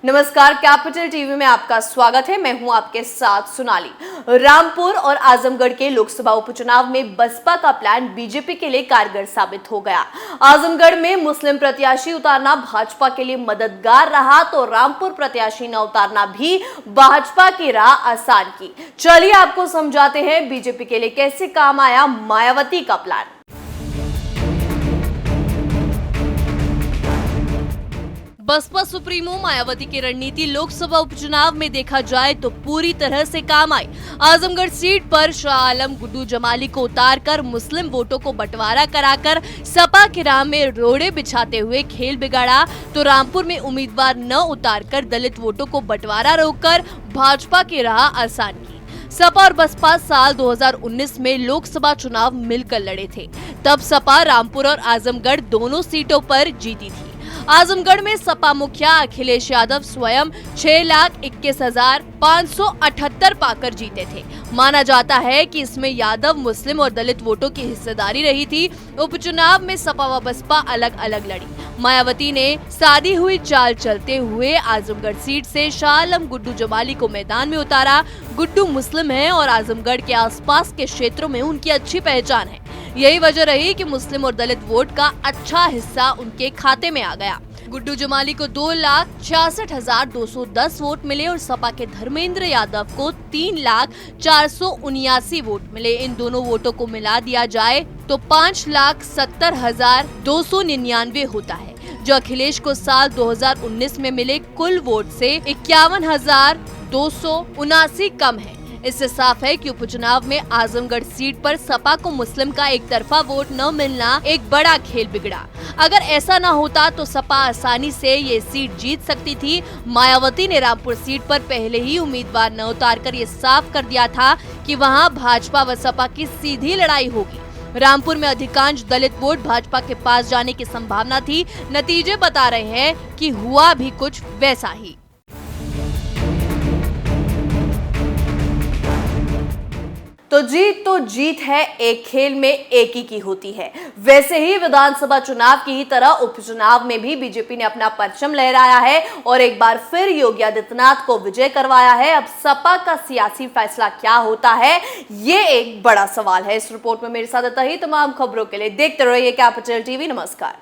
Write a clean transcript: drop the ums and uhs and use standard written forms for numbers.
नमस्कार, capital TV में आपका स्वागत है। मैं हूं आपके साथ सोनाली। रामपुर और आजमगढ़ के लोकसभा उपचुनाव में बसपा का प्लान बीजेपी के लिए कारगर साबित हो गया। आजमगढ़ में मुस्लिम प्रत्याशी उतारना भाजपा के लिए मददगार रहा तो रामपुर प्रत्याशी न उतारना भी भाजपा की राह आसान की। चलिए आपको समझाते हैं बीजेपी के लिए कैसे काम आया मायावती का प्लान। बसपा सुप्रीमो मायावती की रणनीति लोकसभा उपचुनाव में देखा जाए तो पूरी तरह से काम आई। आजमगढ़ सीट पर शाह आलम गुड्डू जमाली को उतारकर मुस्लिम वोटों को बंटवारा कराकर सपा के राह में रोड़े बिछाते हुए खेल बिगाड़ा तो रामपुर में उम्मीदवार न उतारकर दलित वोटों को बंटवारा रोककर भाजपा की राह आसान की। सपा और बसपा साल 2019 में लोकसभा चुनाव मिलकर लड़े थे। तब सपा रामपुर और आजमगढ़ दोनों सीटों पर जीती थी। आजमगढ़ में सपा मुखिया अखिलेश यादव स्वयं 6,21,578 पाकर जीते थे। माना जाता है कि इसमें यादव मुस्लिम और दलित वोटों की हिस्सेदारी रही थी। उपचुनाव में सपा व बसपा अलग अलग लड़ी। मायावती ने सादी हुई चाल चलते हुए आजमगढ़ सीट से शाह आलम गुड्डू जमाली को मैदान में उतारा। गुड्डू मुस्लिम है और आजमगढ़ के आसपास के क्षेत्रों में उनकी अच्छी पहचान है। यही वजह रही कि मुस्लिम और दलित वोट का अच्छा हिस्सा उनके खाते में आ गया। गुड्डू जमाली को 2,66,210 वोट मिले और सपा के धर्मेंद्र यादव को 3,04,79 वोट मिले। इन दोनों वोटों को मिला दिया जाए तो 5,70,299 होता है, जो अखिलेश को साल 2019 में मिले कुल वोट से 51,279 कम है। इससे साफ है कि उपचुनाव में आजमगढ़ सीट पर सपा को मुस्लिम का एक तरफा वोट न मिलना एक बड़ा खेल बिगड़ा। अगर ऐसा न होता तो सपा आसानी से ये सीट जीत सकती थी। मायावती ने रामपुर सीट पर पहले ही उम्मीदवार न उतारकर ये साफ कर दिया था कि वहां भाजपा व सपा की सीधी लड़ाई होगी। रामपुर में अधिकांश दलित वोट भाजपा के पास जाने की संभावना थी। नतीजे बता रहे हैं कि हुआ भी कुछ वैसा ही। तो जीत है, एक खेल में एक ही की होती है। वैसे ही विधानसभा चुनाव की ही तरह उपचुनाव में भी बीजेपी ने अपना परचम लहराया है और एक बार फिर योगी आदित्यनाथ को विजय करवाया है। अब सपा का सियासी फैसला क्या होता है, ये एक बड़ा सवाल है। इस रिपोर्ट में मेरे साथ ही तमाम खबरों के लिए देखते रहिए कैपिटल टीवी। नमस्कार।